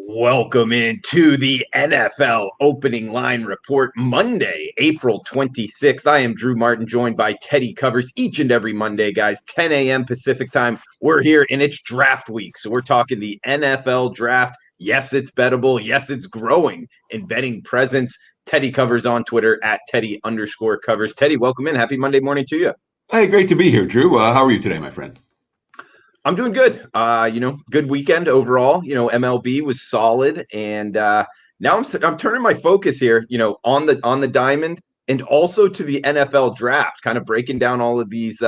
Welcome into the NFL opening line report Monday, April 26th. I am Drew Martin, joined by Teddy Covers each and every Monday, guys, 10 a.m. Pacific time. We're here and it's draft week. So we're talking the NFL draft. Yes, it's bettable. Yes, it's growing in betting presence. Teddy Covers on Twitter at Teddy_Covers. Teddy, welcome in. Happy Monday morning to you. Hey, great to be here, Drew. How are you today, my friend? I'm doing good. Good weekend overall. MLB was solid, and now I'm turning my focus here, on the diamond and also to the NFL draft, kind of breaking down all of these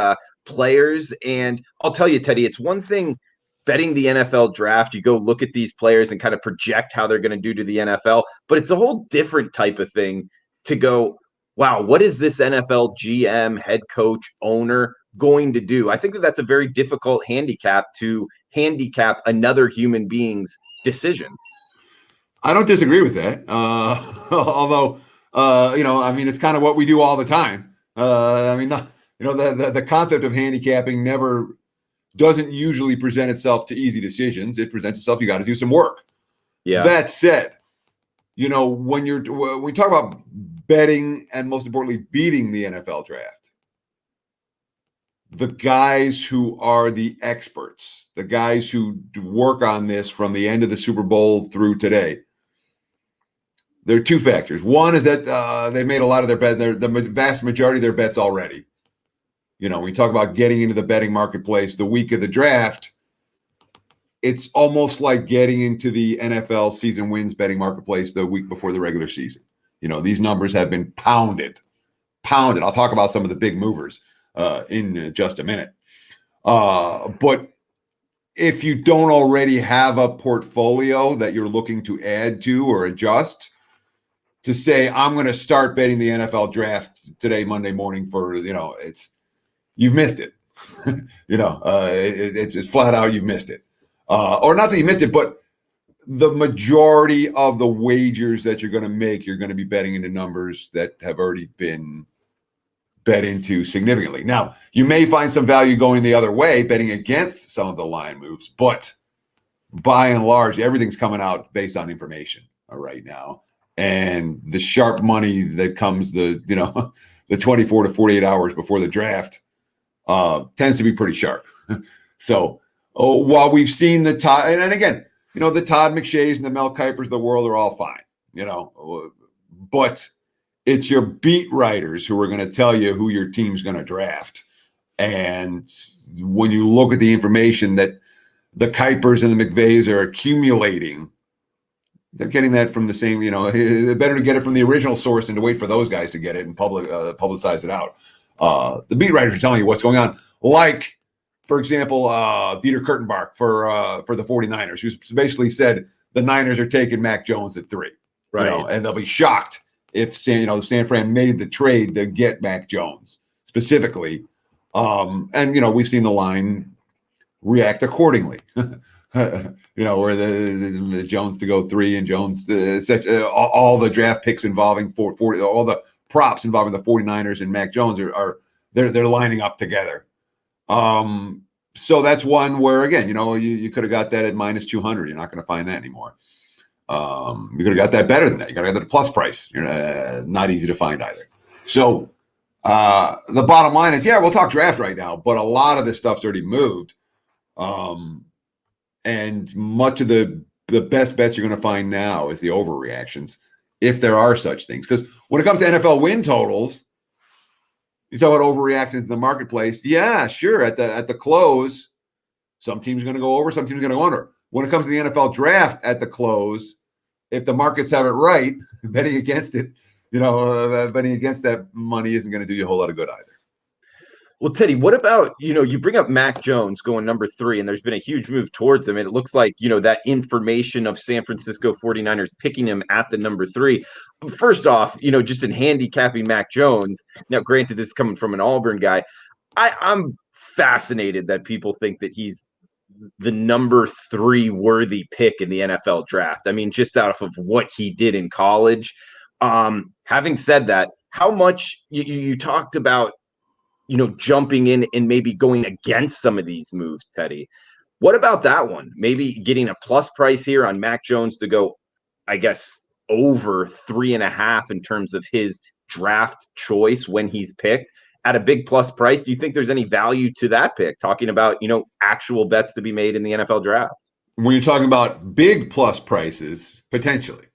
players. And I'll tell you, Teddy, it's one thing betting the NFL draft. You go look at these players and kind of project how they're going to do to the NFL, but it's a whole different type of thing to go, wow, what is this NFL GM, head coach, owner going to do? I think that's a very difficult handicap to handicap another human being's decision. I don't disagree with that. Although, it's kind of what we do all the time. The concept of handicapping doesn't usually present itself to easy decisions. It presents itself, you got to do some work. Yeah. That said, when we talk about betting and most importantly, beating the NFL draft, the guys who are the experts, the guys who work on this from the end of the Super Bowl through today, there are two factors. One is that they made a lot of their bets, the vast majority of their bets already. We talk about getting into the betting marketplace the week of the draft. It's almost like getting into the NFL season wins betting marketplace the week before the regular season. These numbers have been pounded. I'll talk about some of the big movers in just a minute. But if you don't already have a portfolio that you're looking to add to or adjust, to say, I'm going to start betting the NFL draft today, Monday morning you've missed it. It's flat out, you've missed it. Or not that you missed it, but the majority of the wagers that you're going to make, you're going to be betting into numbers that have already been bet into significantly. Now, you may find some value going the other way, betting against some of the line moves, but by and large, everything's coming out based on information right now. And the sharp money that comes the 24 to 48 hours before the draft tends to be pretty sharp. So while we've seen the Todd, and again, the Todd McShays and the Mel Kipers of the world are all fine, but it's your beat writers who are going to tell you who your team's going to draft. And when you look at the information that the Kipers and the McVays are accumulating, they're getting that from the same, better to get it from the original source than to wait for those guys to get it and publicize it out. The beat writers are telling you what's going on. Like, for example, Dieter Kurtenbach for the 49ers, who's basically said the Niners are taking Mac Jones at 3. Right. And they'll be shocked if San Fran made the trade to get Mac Jones specifically. And we've seen the line react accordingly. Where the Jones to go 3 and Jones all the draft picks involving 40, all the props involving the 49ers and Mac Jones they're lining up together. So that's one where, again, you could have got that at minus 200. You're not going to find that anymore. You could have got that better than that. You got to get the plus price. Not easy to find either. So the bottom line is, we'll talk draft right now, but a lot of this stuff's already moved. And much of the best bets you're going to find now is the overreactions, if there are such things. Because when it comes to NFL win totals, you talk about overreactions in the marketplace. Yeah, sure. At the close, some teams are going to go over, some teams are going to go under. When it comes to the NFL draft at the close, if the markets have it right, betting against it, betting against that money isn't going to do you a whole lot of good either. Well, Teddy, what about, you bring up Mac Jones going number 3, and there's been a huge move towards him. And it looks like, that information of San Francisco 49ers picking him at the number 3. First off, just in handicapping Mac Jones, now granted this is coming from an Auburn guy, I'm fascinated that people think that he's the number 3 worthy pick in the NFL draft. I mean, just out of what he did in college. Having said that, how much you talked about, jumping in and maybe going against some of these moves, Teddy. What about that one? Maybe getting a plus price here on Mac Jones to go, I guess, over 3.5 in terms of his draft choice when he's picked at a big plus price. Do you think there's any value to that pick? Talking about, actual bets to be made in the NFL draft. When you're talking about big plus prices, potentially,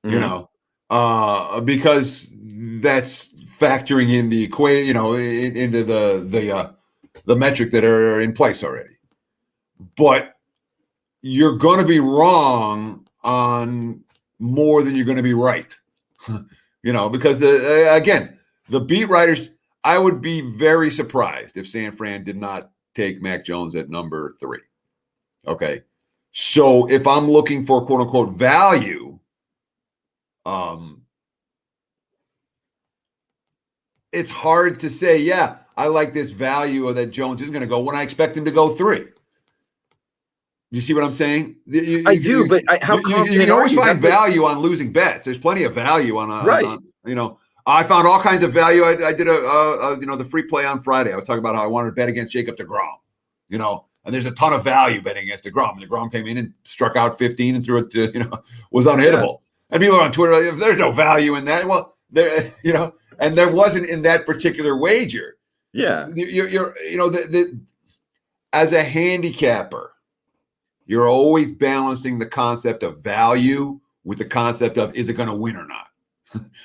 Mm-hmm. Because that's factoring in the equation, into the metric that are in place already. But you're going to be wrong on more than you're going to be right, because the beat writers. I would be very surprised if San Fran did not take Mac Jones at number 3. Okay, so if I'm looking for quote unquote value, it's hard to say, yeah, I like this value or that Jones is going to go when I expect him to go 3. You see what I'm saying? I do, but how you confident can are always you? find value on losing bets. There's plenty of value Right. I found all kinds of value. I did the free play on Friday. I was talking about how I wanted to bet against Jacob deGrom, and there's a ton of value betting against deGrom. And deGrom came in and struck out 15 and threw it to, was unhittable. Yeah. And people are on Twitter, if there's no value in that, well, there, and there wasn't in that particular wager. Yeah. As a handicapper, you're always balancing the concept of value with the concept of, is it going to win or not?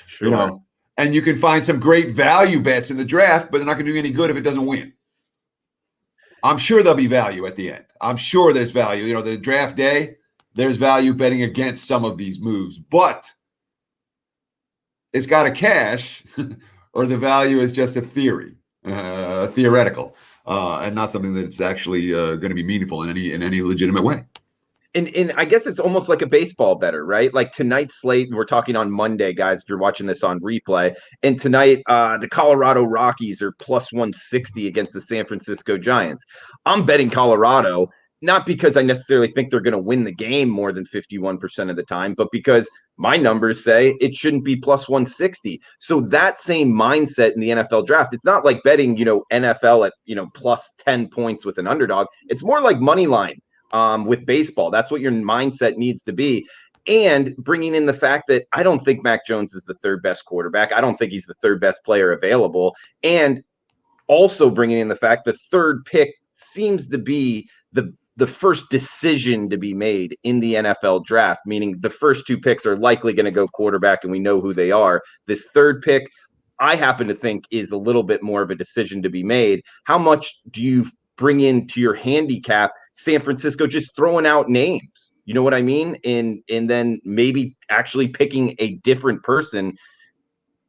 Sure. And you can find some great value bets in the draft, but they're not going to do any good if it doesn't win. I'm sure there'll be value at the end. I'm sure there's value. The draft day, there's value betting against some of these moves, but it's got to cash or the value is just a theory, theoretical. And not something that's actually going to be meaningful in any legitimate way. And I guess it's almost like a baseball better, right? Like tonight's slate, we're talking on Monday, guys, if you're watching this on replay. And tonight, the Colorado Rockies are plus 160 against the San Francisco Giants. I'm betting Colorado, not because I necessarily think they're going to win the game more than 51% of the time, but because my numbers say it shouldn't be plus 160. So that same mindset in the NFL draft, it's not like betting, NFL at, plus 10 points with an underdog. It's more like money line. With baseball, that's what your mindset needs to be. And bringing in the fact that I don't think Mac Jones is the third best quarterback. I don't think he's the third best player available. And also bringing in the fact the third pick seems to be the first decision to be made in the NFL draft, meaning the first 2 picks are likely going to go quarterback and we know who they are. This third pick, I happen to think, is a little bit more of a decision to be made. How much do you bring into your handicap San Francisco just throwing out names? You know what I mean? And then maybe actually picking a different person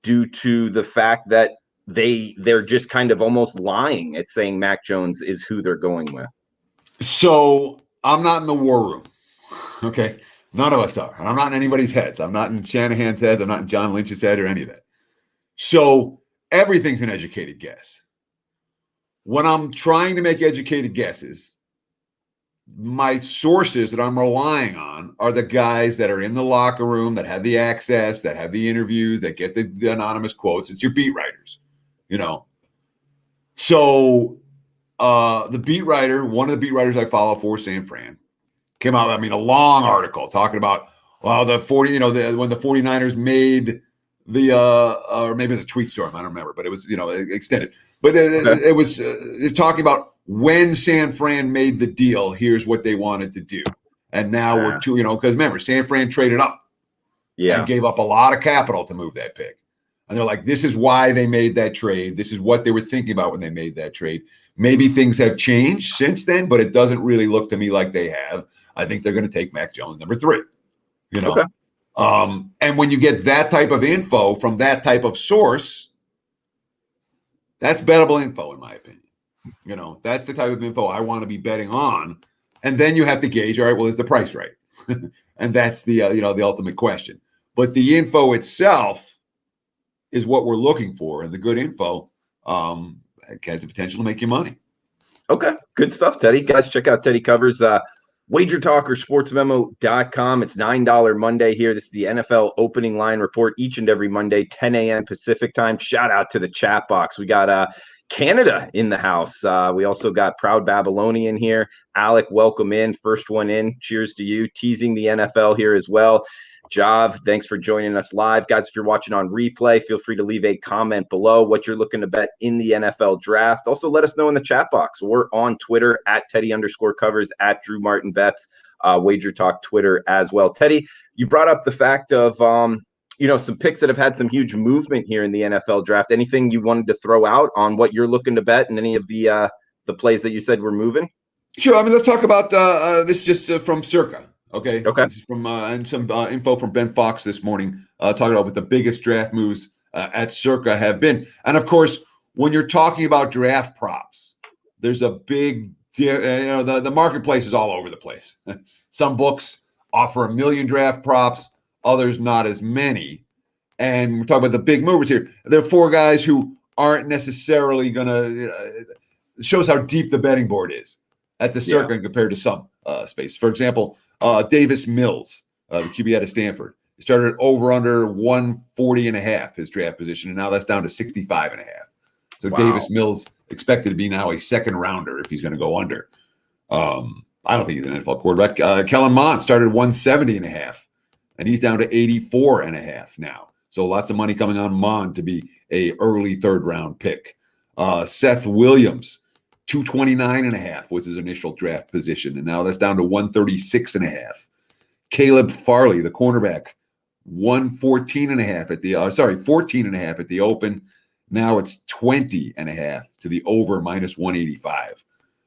due to the fact that they're just kind of almost lying at saying Mac Jones is who they're going with. So I'm not in the war room. Okay. None of us are. And I'm not in anybody's heads. I'm not in Shanahan's heads. I'm not in John Lynch's head or any of that. So everything's an educated guess. When I'm trying to make educated guesses, my sources that I'm relying on are the guys that are in the locker room, that have the access, that have the interviews, that get the anonymous quotes. It's your beat writers, So the beat writer, one of the beat writers I follow for San Fran, came out, a long article talking about, when the 49ers made the, or maybe it was a tweet storm, I don't remember, but it was, extended. But it was talking about when San Fran made the deal, here's what they wanted to do. And now we're because remember, San Fran traded up and gave up a lot of capital to move that pick. And they're like, this is why they made that trade. This is what they were thinking about when they made that trade. Maybe things have changed since then, but it doesn't really look to me like they have. I think they're going to take Mac Jones number 3, Okay. And when you get that type of info from that type of source, that's bettable info, in my opinion. That's the type of info I want to be betting on. And then you have to gauge, all right, well, is the price right? And that's the ultimate question. But the info itself is what we're looking for. And the good info has the potential to make you money. Okay. Good stuff, Teddy. Guys, check out Teddy Covers. WagerTalk or sportsmemo.com. It's $9 Monday here. This is the NFL opening line report each and every Monday, 10 a.m. Pacific time. Shout out to the chat box. We got Canada in the house. We also got Proud Babylonian here. Alec, welcome in. First one in. Cheers to you. Teasing the NFL here as well. Jav, thanks for joining us live. Guys, if you're watching on replay, feel free to leave a comment below what you're looking to bet in the NFL draft. Also, let us know in the chat box. We're on Twitter at Teddy_covers, at Drew Martin Bets, WagerTalk Twitter as well. Teddy, you brought up the fact of some picks that have had some huge movement here in the NFL draft. Anything you wanted to throw out on what you're looking to bet and any of the plays that you said were moving? Sure. I mean, let's talk about this just from Circa. Okay. Okay. This is from and some info from Ben Fox this morning, talking about what the biggest draft moves at Circa have been. And of course, when you're talking about draft props, there's a big, the marketplace is all over the place. Some books offer 1 million draft props, others not as many. And we're talking about the big movers here. There are 4 guys who aren't necessarily going to, shows how deep the betting board is at the Circa compared to some space. For example, Davis Mills, the QB out of Stanford, he started over under 140.5 his draft position, and now that's down to 65.5. So wow. Davis Mills expected to be now a second rounder if he's going to go under. I don't think he's an NFL quarterback. Kellen Mond started 170.5, and he's down to 84.5 now. So lots of money coming on Mond to be a early third round pick. Seth Williams, 229.5 was his initial draft position, and now that's down to 136.5. Caleb Farley, the cornerback, 114.5 at the 14.5 at the open. Now it's 20.5 to the over minus 185.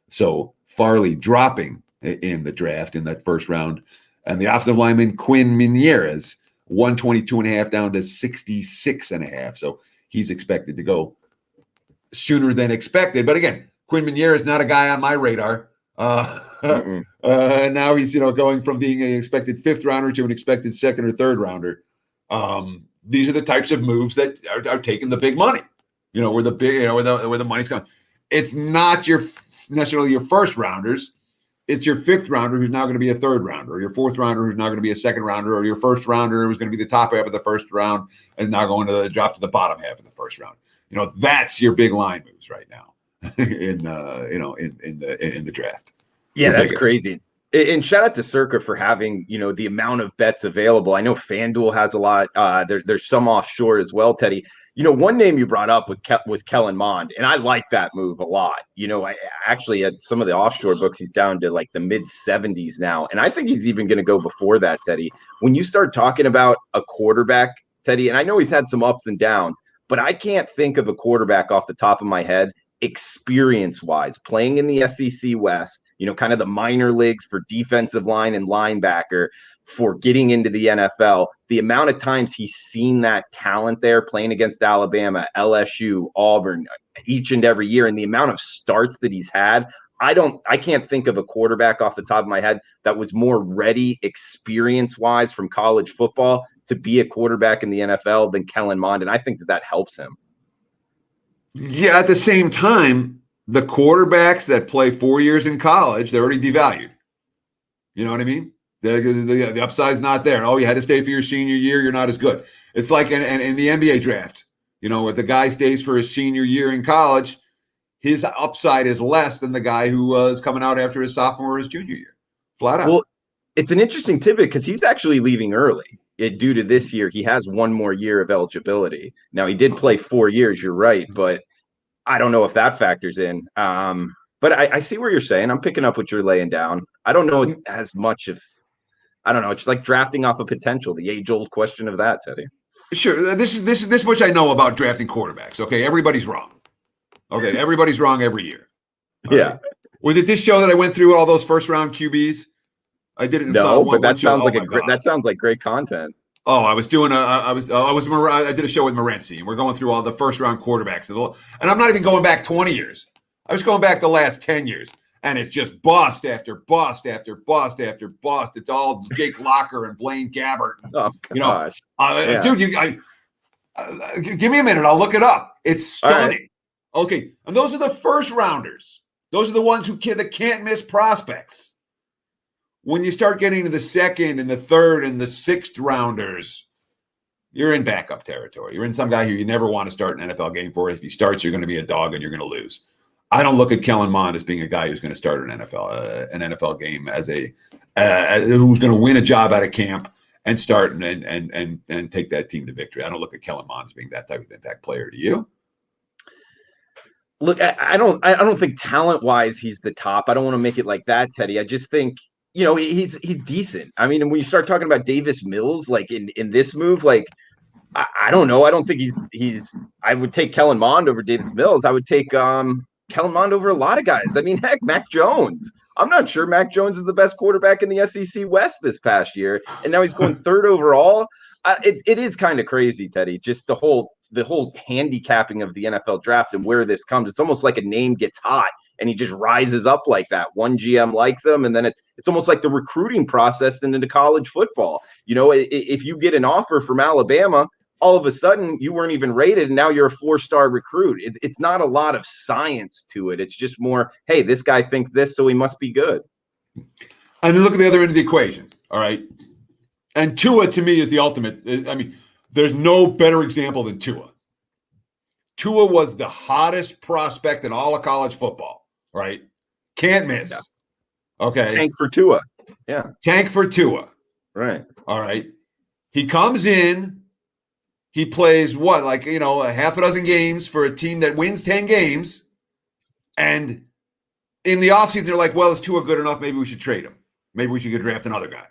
So Farley dropping in the draft in that first round. And the offensive lineman Quinn Minieres, 122.5 down to 66.5. So he's expected to go sooner than expected. But again, Quinn Minieres is not a guy on my radar. And now he's, going from being an expected 5th rounder to an expected 2nd or 3rd rounder. These are the types of moves that are taking the big money, where the big, where the money's coming. It's not necessarily your 1st rounders. It's your 5th rounder who's now going to be a 3rd rounder, or your 4th rounder who's now going to be a 2nd rounder, or your 1st rounder who's going to be the top half of the 1st round and now going to drop to the bottom half of the 1st round. That's your big line moves right now in the draft. Yeah, that's crazy. And shout out to Circa for having, the amount of bets available. I know FanDuel has a lot. There's some offshore as well, Teddy. One name you brought up was Kellen Mond, and I like that move a lot. I actually at some of the offshore books, he's down to like the mid 70s now, and I think he's even going to go before that, Teddy. When you start talking about a quarterback, Teddy, and I know he's had some ups and downs, but I can't think of a quarterback off the top of my head, experience-wise, playing in the SEC West, kind of the minor leagues for defensive line and linebacker, for getting into the NFL, the amount of times he's seen that talent there playing against Alabama, LSU, Auburn, each and every year, and the amount of starts that he's had, I can't think of a quarterback off the top of my head that was more ready experience-wise from college football to be a quarterback in the NFL than Kellen Mond, and I think that helps him. Yeah, at the same time, the quarterbacks that play 4 years in college, they're already devalued. You know what I mean? The upside's not there. Oh, you had to stay for your senior year, you're not as good. It's like in the NBA draft. If the guy stays for his senior year in college, his upside is less than the guy who was coming out after his sophomore or his junior year. Flat out. Well, it's an interesting tidbit because he's actually leaving early. Due to this year, he has 1 more year of eligibility. Now, he did play 4 years, you're right, but I don't know if that factors in. But I see where you're saying. I'm picking up what you're laying down. I don't know as much if, I don't know. It's like drafting off of potential, the age-old question of that, Teddy. Sure. This much I know about drafting quarterbacks. Okay, everybody's wrong. Okay, everybody's wrong every year. All right. Was it this show that I went through all those first-round QBs? I did it. But that sounds that sounds like great content. Oh, I did a show with Morency, and we're going through all the first-round quarterbacks, and I'm not even going back 20 years. I was going back the last 10 years, and it's just bust after bust after bust after bust. It's all Jake Locker and Blaine Gabbert. Oh, gosh. Dude, give me a minute. I'll look it up. It's stunning. Right. Okay, and those are the first rounders. Those are the ones that can't miss prospects. When you start getting to the 2nd and the 3rd and the 6th rounders, you're in backup territory. You're in some guy who you never want to start an NFL game for. If he starts, you're going to be a dog and you're going to lose. I don't look at Kellen Mond as being a guy who's going to start an NFL game as who's going to win a job out of camp and start and take that team to victory. I don't look at Kellen Mond as being that type of impact player. Do you? Look, I don't think talent-wise he's the top. I don't want to make it like that, Teddy. I just think, he's decent. I mean, when you start talking about Davis Mills, like in this move, like I don't know. I don't think he's. I would take Kellen Mond over Davis Mills. I would take Kellen Mond over a lot of guys. I mean, heck, Mac Jones. I'm not sure Mac Jones is the best quarterback in the SEC West this past year, and now he's going third overall. It is kind of crazy, Teddy. Just the whole handicapping of the NFL draft and where this comes. It's almost like a name gets hot and he just rises up like that. One GM likes him, and then it's almost like the recruiting process into college football. If you get an offer from Alabama, all of a sudden you weren't even rated, and now you're a 4-star recruit. It's not a lot of science to it. It's just more, hey, this guy thinks this, so he must be good. And then look at the other end of the equation. All right. And Tua, to me, is the ultimate. I mean, there's no better example than Tua. Tua was the hottest prospect in all of college football, right? Can't miss. Yeah. Okay. Tank for Tua. Yeah. Tank for Tua. Right. All right. He comes in. He plays a half a dozen games for a team that wins 10 games. And in the offseason, they're like, well, is Tua good enough? Maybe we should trade him. Maybe we should go draft another guy.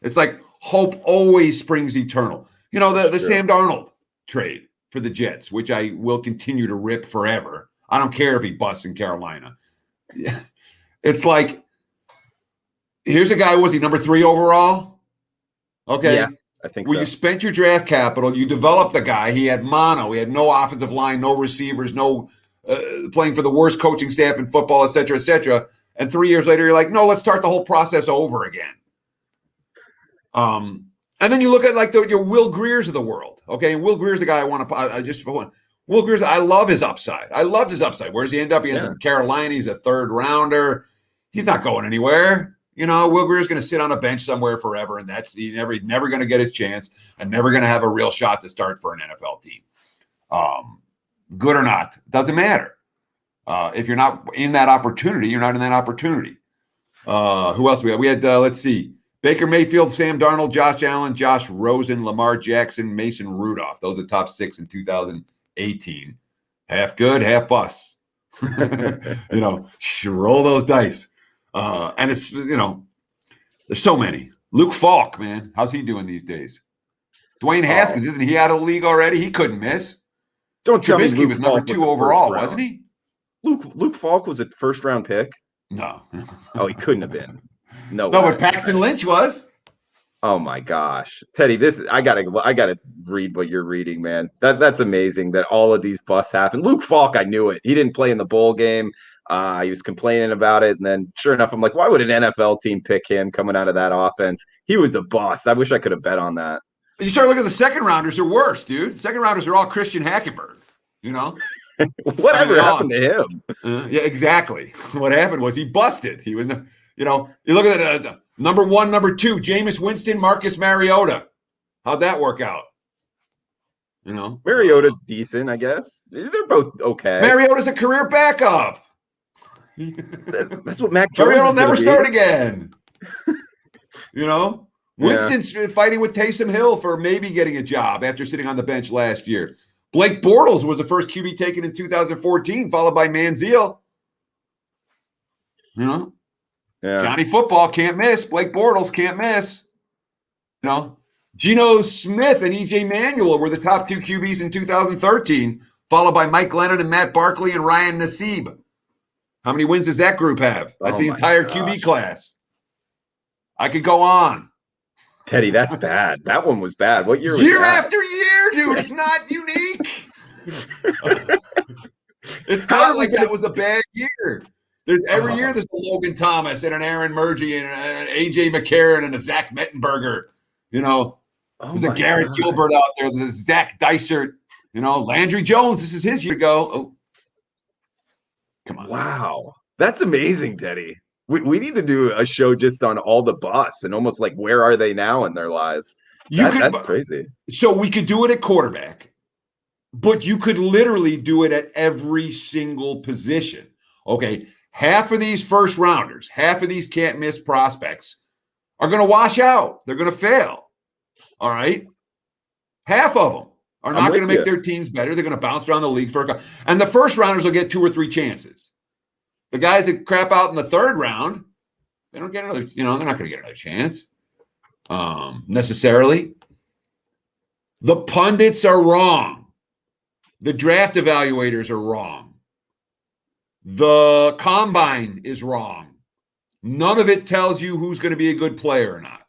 It's like hope always springs eternal. The Sam Darnold trade for the Jets, which I will continue to rip forever. I don't care if he busts in Carolina. It's like, here's a guy, was he number 3 overall? Okay. Yeah, I think so. You spent your draft capital, you developed the guy. He had mono. He had no offensive line, no receivers, no playing for the worst coaching staff in football, et cetera, et cetera. And 3 years later, you're like, no, let's start the whole process over again. And then you look at like your Will Greers of the world. Okay. And Will Greer's the guy Will Greer's, I love his upside. I loved his upside. Where's he end up? He ends up in Carolina. He's a 3rd rounder. He's not going anywhere. Will Greer's going to sit on a bench somewhere forever. And he's never going to get his chance and never going to have a real shot to start for an NFL team. Good or not, doesn't matter. If you're not in that opportunity, you're not in that opportunity. Who else we had? We had, let's see. Baker Mayfield, Sam Darnold, Josh Allen, Josh Rosen, Lamar Jackson, Mason Rudolph. Those are top 6 in 2018. Half good, half bust. Roll those dice. And it's, there's so many. Luke Falk, man. How's he doing these days? Dwayne Haskins, isn't he out of the league already? He couldn't miss. Don't tell me Trubisky was number 2 overall, wasn't he? Luke Falk was a 1st-round pick? No. Oh, he couldn't have been. No, but Paxton Lynch was. Oh my gosh, Teddy! I gotta read what you're reading, man. That's amazing that all of these busts happen. Luke Falk, I knew it. He didn't play in the bowl game. He was complaining about it, and then sure enough, I'm like, why would an NFL team pick him coming out of that offense? He was a bust. I wish I could have bet on that. You start looking at the 2nd rounders are worse, dude. 2nd rounders are all Christian Hackenberg. Whatever happened to him? Yeah, exactly. What happened was he busted. He was. You look at the number 1, number 2, Jameis Winston, Marcus Mariota. How'd that work out? Mariota's decent, I guess. They're both okay. Mariota's a career backup. That's what Mac Jones Mariota will never start again. Winston's fighting with Taysom Hill for maybe getting a job after sitting on the bench last year. Blake Bortles was the first QB taken in 2014, followed by Manziel. Yeah. Johnny Football can't miss. Blake Bortles can't miss. Geno Smith and E.J. Manuel were the top 2 QBs in 2013, followed by Mike Glennon and Matt Barkley and Ryan Nassib. How many wins does that group have? That's the entire QB class. I could go on. Teddy, that's bad. That one was bad. What year was Year that? after year, dude. It's not unique. It's not like that was a bad year. There's every year there's a Logan Thomas and an Aaron Murgy and an A.J. McCarron and a Zach Mettenberger. There's a Garrett Gilbert out there. There's a Zach Dysert. Landry Jones. This is his year to go. Oh, come on. Wow. That's amazing, Teddy. We need to do a show just on all the busts and almost like where are they now in their lives? That's crazy. So we could do it at quarterback, but you could literally do it at every single position. Okay, half of these first rounders, half of these can't miss prospects are going to wash out. They're going to fail. All right, half of them are not going to make their teams better. They're going to bounce around the league and the first rounders will get 2 or 3 chances. The guys that crap out in the third round, they don't get another. They're not going to get another chance necessarily. The pundits are wrong. The draft evaluators are wrong. The combine is wrong. None of it tells you who's going to be a good player or not.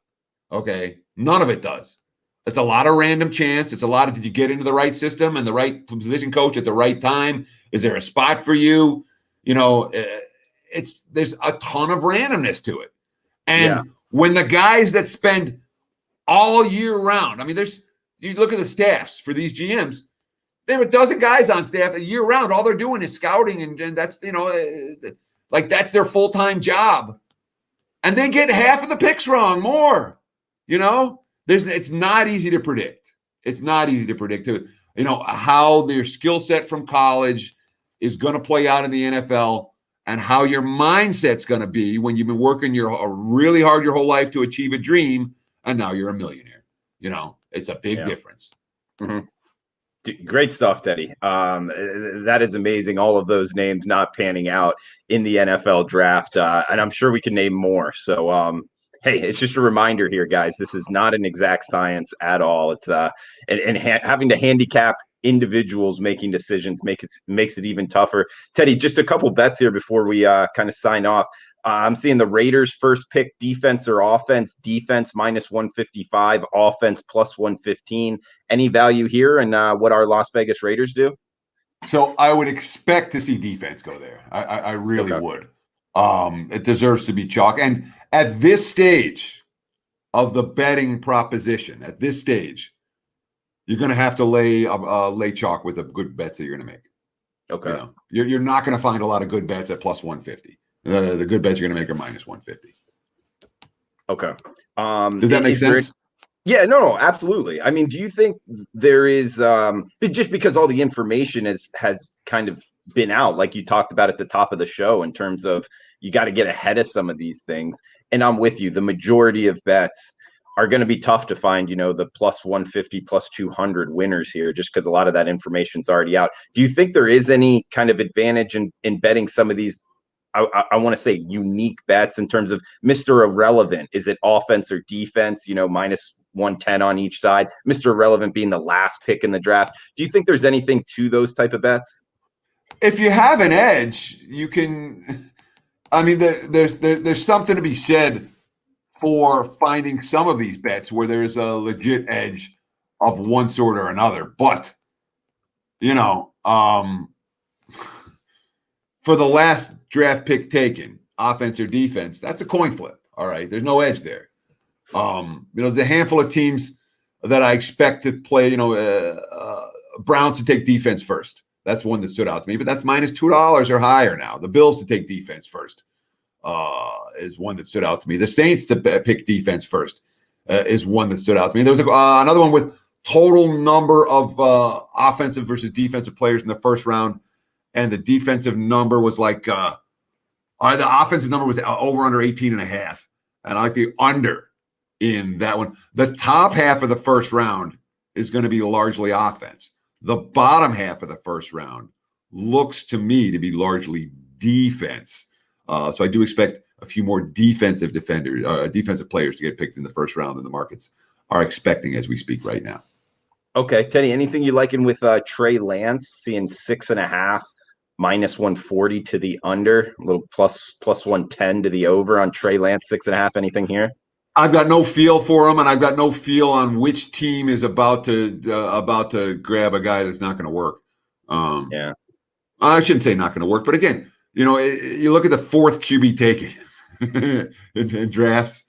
Okay? None of it does. It's a lot of random chance. It's a lot of, did you get into the right system and the right position coach at the right time? Is there a spot for you? There's a ton of randomness to it. And when the guys that spend all year round, I mean, you look at the staffs for these GMs, they have a dozen guys on staff a year round. All they're doing is scouting, and that's, like that's their full-time job. And they get half of the picks wrong, more. It's not easy to predict. It's not easy to predict, how their skill set from college is going to play out in the NFL and how your mindset's going to be when you've been working really hard your whole life to achieve a dream, and now you're a millionaire. It's a big difference. Mm-hmm. Great stuff, Teddy. That is amazing. All of those names not panning out in the NFL draft, and I'm sure we can name more. So, hey, it's just a reminder here, guys. This is not an exact science at all. It's having to handicap individuals making decisions makes it even tougher. Teddy, just a couple bets here before we kind of sign off. I'm seeing the Raiders first pick, defense or offense. Defense -155, offense +115. Any value here, and what our Las Vegas Raiders do? So I would expect to see defense go there. I really would. It deserves to be chalk. And at this stage of the betting proposition, at this stage, you're going to have to lay chalk with the good bets that you're going to make. Okay. You're not going to find a lot of good bets at +150. The good bets you're going to make are -150. Okay. Does that make sense? Yeah, no, absolutely. I mean, do you think there is just because all the information has kind of been out, like you talked about at the top of the show, in terms of you got to get ahead of some of these things. And I'm with you. The majority of bets are going to be tough to find, the +150, +200 winners here, just because a lot of that information's already out. Do you think there is any kind of advantage in betting some of these, I want to say, unique bets in terms of Mr. Irrelevant? Is it offense or defense, -110 on each side, Mr. Irrelevant being the last pick in the draft? Do you think there's anything to those type of bets? If you have an edge, you can. I mean, there's something to be said for finding some of these bets where there's a legit edge of one sort or another. But for the last draft pick taken, offense or defense, that's a coin flip. All right, there's no edge there. There's a handful of teams that I expect to play. Browns to take defense first. That's one that stood out to me, but that's -$2 or higher now. The Bills to take defense first is one that stood out to me. The Saints to pick defense first is one that stood out to me. There was another one with total number of offensive versus defensive players in the first round, and the defensive number was the offensive number was over under 18.5, and I like the under in that one. The top half of the first round is going to be largely offense. The bottom half of the first round looks to me to be largely defense. So I do expect a few more defensive players to get picked in the first round than the markets are expecting as we speak right now. Okay, Teddy, anything you liking with Trey Lance, seeing 6.5, -140 to the under, a little plus 110 to the over on Trey Lance, 6.5? Anything here? I've got no feel for him, and I've got no feel on which team is about to grab a guy that's not going to work. Yeah, I shouldn't say not going to work, but again, you look at the fourth QB taken in drafts.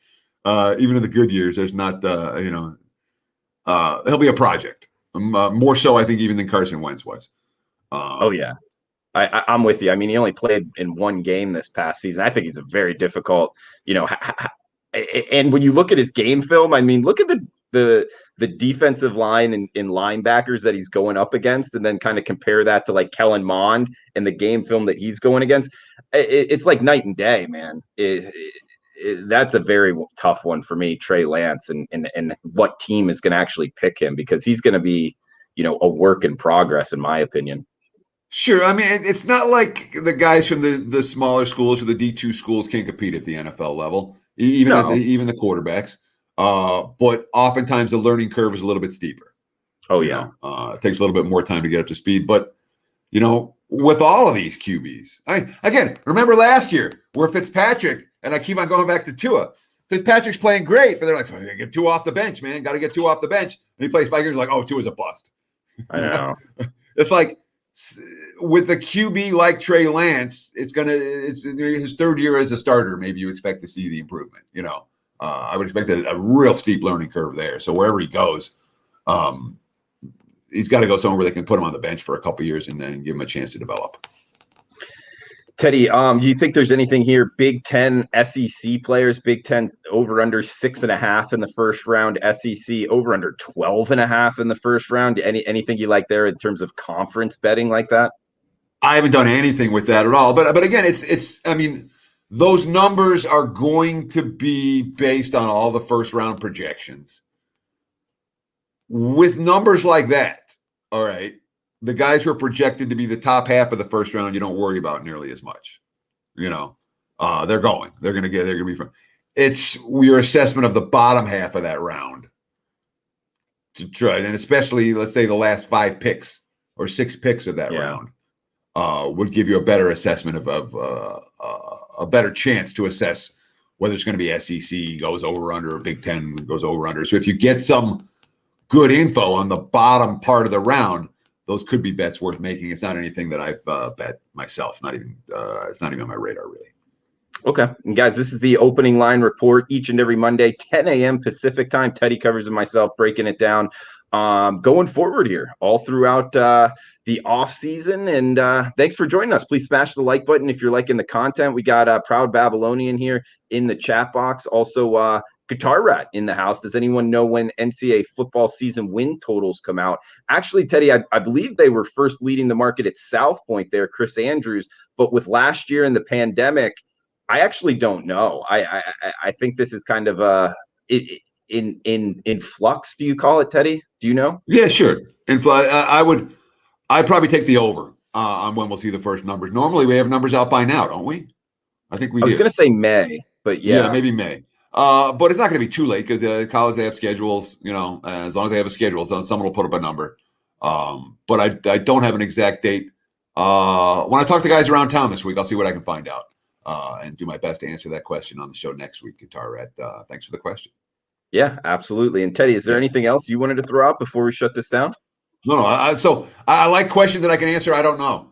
Even in the good years, there's not he'll be a project. More so, I think, even than Carson Wentz was. Oh yeah. I'm with you. I mean, he only played in one game this past season. I think he's a very difficult, and when you look at his game film, I mean, look at the defensive line and linebackers that he's going up against, and then kind of compare that to like Kellen Mond and the game film that he's going against, it's like night and day, man. That's a very tough one for me, Trey Lance, and what team is going to actually pick him, because he's going to be, a work in progress, in my opinion. Sure. I mean, it's not like the guys from the smaller schools or the D2 schools can't compete at the NFL level, even the quarterbacks. But oftentimes the learning curve is a little bit steeper. Oh, yeah. It takes a little bit more time to get up to speed. But, with all of these QBs, again, remember last year where Fitzpatrick, and I keep on going back to Tua, Fitzpatrick's playing great, but they're like, oh, get Tua off the bench, man. Got to get Tua off the bench. And he plays 5 years like, oh, Tua's a bust. I know. It's like, with a QB like Trey Lance, it's his third year as a starter. Maybe you expect to see the improvement. I would expect a real steep learning curve there. So wherever he goes, he's got to go somewhere where they can put him on the bench for a couple of years and then give him a chance to develop. Teddy, do you think there's anything here? Big Ten SEC players, Big Ten over under 6.5 in the first round, SEC over under 12.5 in the first round. Anything you like there in terms of conference betting like that? I haven't done anything with that at all. But again, it's I mean, those numbers are going to be based on all the first round projections. With numbers like that, all right, the guys who are projected to be the top half of the first round, you don't worry about nearly as much. They're going to be from. It's your assessment of the bottom half of that round to try, and especially let's say the last 5 picks or 6 picks of that round would give you a better assessment of a better chance to assess whether it's going to be SEC goes over under or Big Ten goes over under. So if you get some good info on the bottom part of the round, those could be bets worth making. It's not anything that I've bet myself. It's not even on my radar, really. Okay. And guys, this is the opening line report each and every Monday, 10 a.m. Pacific time. Teddy covers and myself breaking it down. Going forward here all throughout the off season. And thanks for joining us. Please smash the like button if you're liking the content. We got Proud Babylonian here in the chat box. Also, Guitar Rat in the house. Does anyone know when NCAA football season win totals come out? Actually, Teddy, I believe they were first leading the market at South Point there, Chris Andrews. But with last year and the pandemic, I actually don't know. I think this is kind of in flux. Do you call it, Teddy? Do you know? Yeah, sure. I'd probably take the over on when we'll see the first numbers. Normally, we have numbers out by now, don't we? I think we do. I was going to say May, but yeah, maybe May. But it's not going to be too late because the college, they have schedules. As long as they have a schedule, so someone will put up a number. But I don't have an exact date. When I talk to guys around town this week, I'll see what I can find out and do my best to answer that question on the show next week. Guitar Rat, thanks for the question. Yeah, absolutely. And Teddy, is there anything else you wanted to throw out before we shut this down? No. So I like questions that I can answer. I don't know.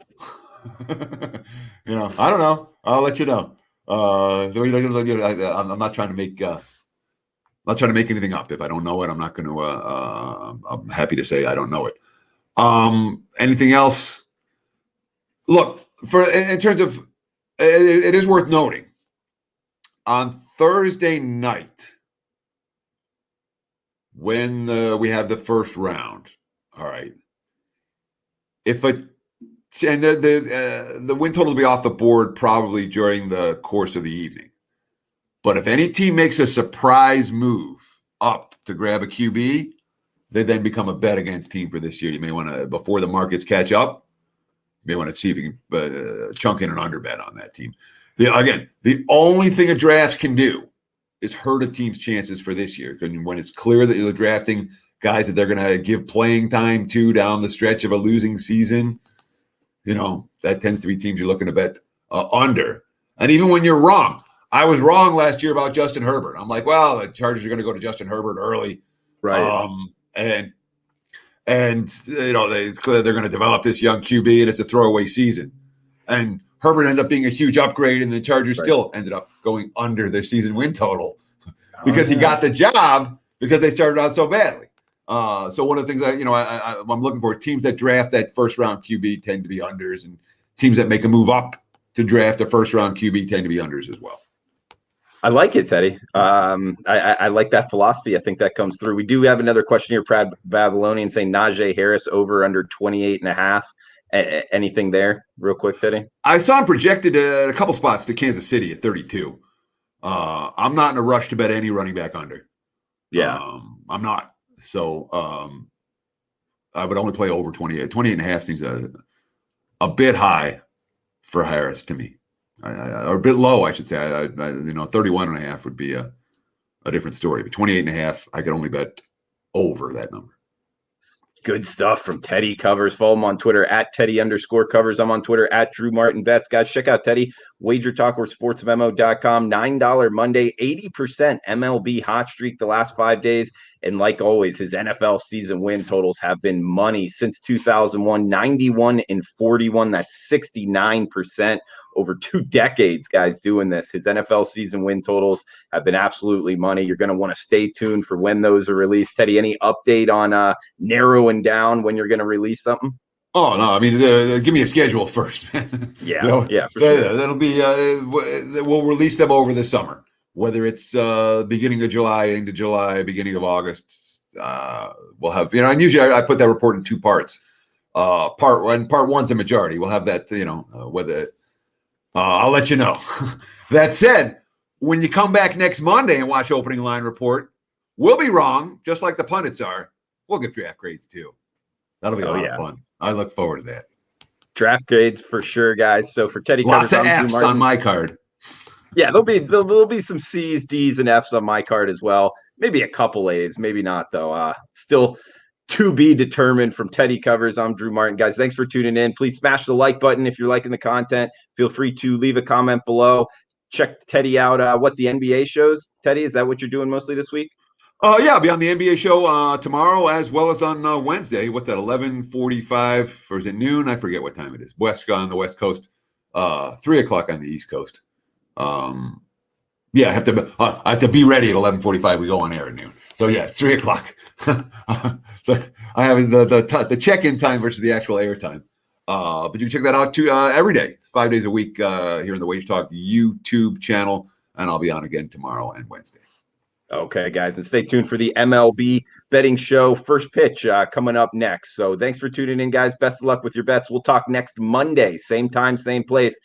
I don't know. I'll let you know. I'm not trying to make anything up. If I don't know it, I'm not going to. I'm happy to say I don't know it. Anything else? Look, in terms of, it is worth noting. On Thursday night, when we have the first round, all right. And the win total will be off the board probably during the course of the evening. But if any team makes a surprise move up to grab a QB, they then become a bet against team for this year. You may want to, before the markets catch up, you may want to see if you can chunk in an under bet on that team. The only thing a draft can do is hurt a team's chances for this year. When it's clear that you're drafting guys that they're going to give playing time to down the stretch of a losing season, that tends to be teams you're looking to bet under. And even when you're wrong, I was wrong last year about Justin Herbert. I'm like, well, the Chargers are going to go to Justin Herbert early. Right. And they're going to develop this young QB, and it's a throwaway season. And Herbert ended up being a huge upgrade, and the Chargers still ended up going under their season win total because he got the job because they started out so badly. So one of the things I'm looking for, teams that draft that first round QB tend to be unders, and teams that make a move up to draft a first round QB tend to be unders as well. I like it, Teddy. I like that philosophy. I think that comes through. We do have another question here, Brad Babylonian, saying Najee Harris over under 28 and a half. Anything there real quick, Teddy? I saw him projected a couple spots to Kansas City at 32. I'm not in a rush to bet any running back under. Yeah. I'm not. So I would only play over 28. 28 and a half seems a bit high for Harris to me. Or a bit low, I should say. 31 and a half would be a different story. But 28 and a half, I could only bet over that number. Good stuff from Teddy Covers. Follow him on Twitter at Teddy_covers. I'm on Twitter at Drew Martin Bets. Guys, check out Teddy, WagerTalk or sportsmemo.com. $9 Monday, 80% MLB hot streak the last 5 days. And like always, his NFL season win totals have been money since 2001, 91 and 41. That's 69%. Over 2 decades, guys, doing this. His NFL season win totals have been absolutely money. You're going to want to stay tuned for when those are released. Teddy, any update on narrowing down when you're going to release something? Oh, no. I mean, give me a schedule first, man. Yeah, sure. That'll be, we'll release them over the summer, whether it's beginning of July, into July, beginning of August. We'll have, and usually I put that report in 2 parts. Part one's a majority. We'll have that, whether I'll let you know. That said, when you come back next Monday and watch opening line report, we'll be wrong, just like the pundits are. We'll get draft grades too. That'll be a lot of fun. I look forward to that. Draft grades for sure, guys. So for Teddy Lots Covers, of F's on my card. Yeah, there'll be some C's, D's, and F's on my card as well. Maybe a couple A's, maybe not though. Still to be determined from Teddy Covers. I'm Drew Martin. Guys, thanks for tuning in. Please smash the like button if you're liking the content. Feel free to leave a comment below. Check Teddy out. What the NBA shows, Teddy? Is that what you're doing mostly this week? Yeah, I'll be on the NBA show tomorrow as well as on Wednesday. What's that, 11:45, or is it noon? I forget what time it is. On the West Coast, 3 o'clock on the East Coast. Yeah, I have to be ready at 11:45. We go on air at noon. So yeah, it's 3 o'clock. So I have the check-in time versus the actual air time. But you can check that out too every day, 5 days a week here in the WagerTalk YouTube channel, and I'll be on again tomorrow and Wednesday. Okay, guys, and stay tuned for the MLB betting show. First pitch coming up next. So thanks for tuning in, guys. Best of luck with your bets. We'll talk next Monday, same time, same place.